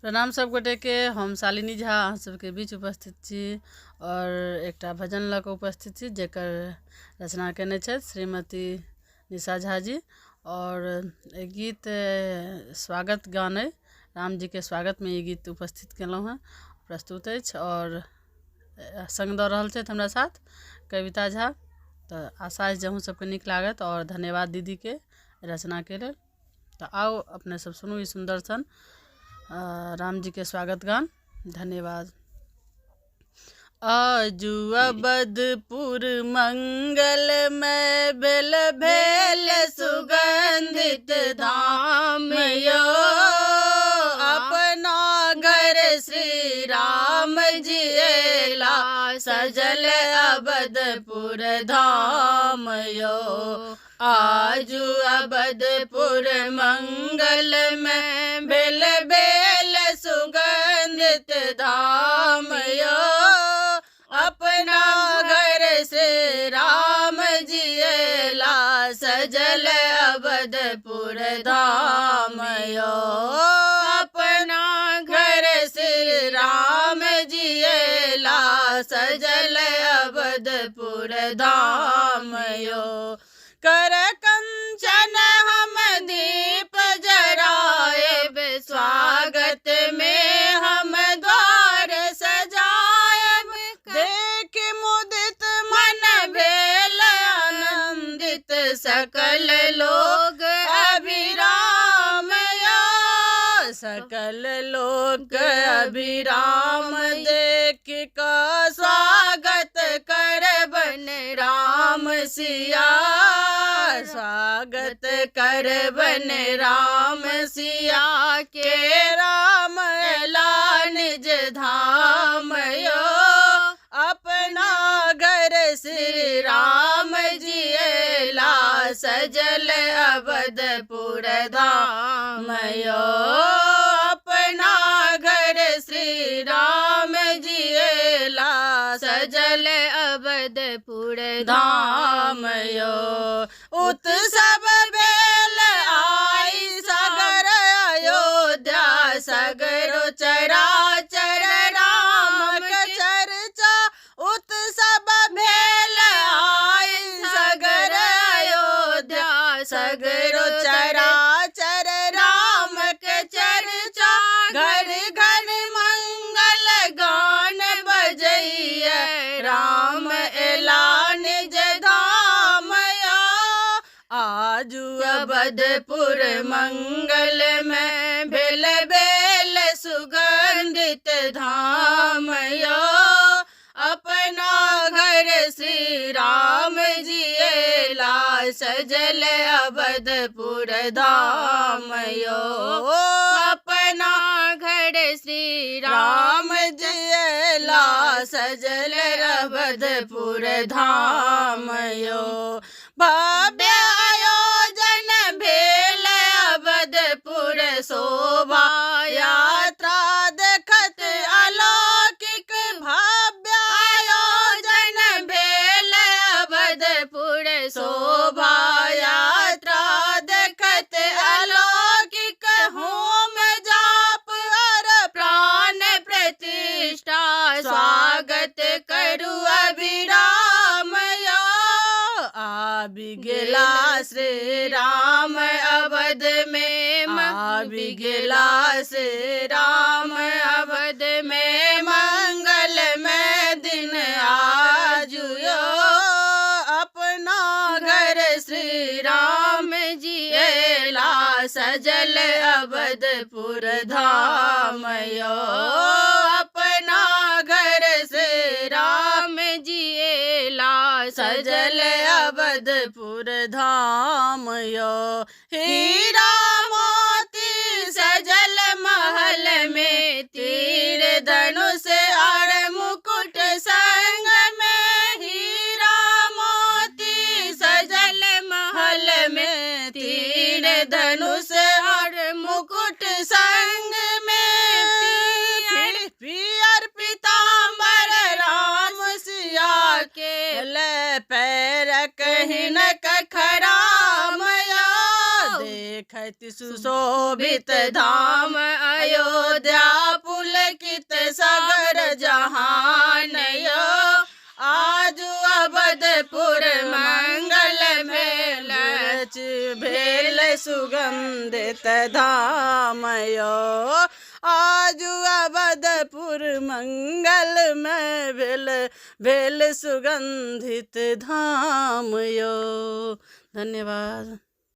प्रणाम सब गोटे के। हम शालिनी झा अहाँ सबके बीच उपस्थित छी और एकटा भजन लऽ कऽ उपस्थित छी जेकर रचना केने छथि श्रीमती निशा झा जी। और गीत स्वागत गान अइ, राम जी के स्वागत में ई गीत उपस्थित केलहुँ हैं, प्रस्तुत अछि। और संग दऽ रहल छथि हमरा साथ कविता झा। तो आशा अछि जे अहूँ सबके नीक लागत और धन्यवाद दीदी के रचना के लेल। तो आओ अपने सब सुनू ई सुंदर सन राम जी के स्वागत गान। धन्यवाद। आजू अवधपुर मंगल में बेल भेल सुगंधित धाम यो, अपना घर श्री राम जी एला सजल अवधपुर धाम यो। आजू अवधपुर मंगल में बेल बेल सुगंधित धाम यो, अपना घर से राम जी एला सजल अवधपुर धाम यो। अपना घर से राम जी एला सजल अवधपुर धाम यो। कर कंचन हम दीप जराए, स्वागत में हम द्वार सजाएब, देख मुदित मन भेल आनंदित, सकल लोग अभिराम यो। सकल लोग अभिराम देख का स्वागत करबन राम सिया, स्वागत करबन राम सिया के राम एला निज धाम यो। अपना घर श्री राम जी एला सजल अवधपुर धाम यो। अपना घर श्री राम जी एला सजल अवधपुर धाम यो। उत्सव बेल आई सगर अयोध्या, सगरो चराचर राम के चर्चा। उत्सव भेल आई सगर अयोध्या, सगरो चराचर राम के चर्चा। घर घर मंगल गान बजैया, राम एला निज धाम यो। आजू अवधपुर मंगल में भेल बेल सुगंधित धाम यो, अपना घर श्री राम जी एला सजल अवधपुर धाम यो। अपना घर श्री राम जी एला सजल अवधपुर धाम यो। भव्य आयोजन भेल अवधपुर शोभा यात्रा देखत अलौकिक, भव्य आयोजन भेल अवधपुर शोभा यात्रा देखत अलौकिक। होम जाप और प्राण प्रतिष्ठा, स्वागत करू अभिराम यो। आबि गेला श्री राम अवध में, आबि गेला श्री राम अवध में, मंगल में दिन आजू यो। अपना घर श्री राम जी एला सजल अवधपुर धाम यो। अपना घर से राम जी एला सजल अवधपुर धाम यो। हीरा मोती सजल महल में, तीर धनुष और मुकुट संग में। हीरा मोती सजल महल में, तीर धनुष और मुकुट संग में। पियर पीताम्बर राम सिया के, ले पैर कहिन खराम यो। देखत सुशोभित धाम अयोध्या, सागर जहान यो, आज अवधपुर मंगल भेल, भेल सुगंधित धाम यो, आज अवधपुर मंगल में भेल सुगंधित धाम यो। धन्यवाद।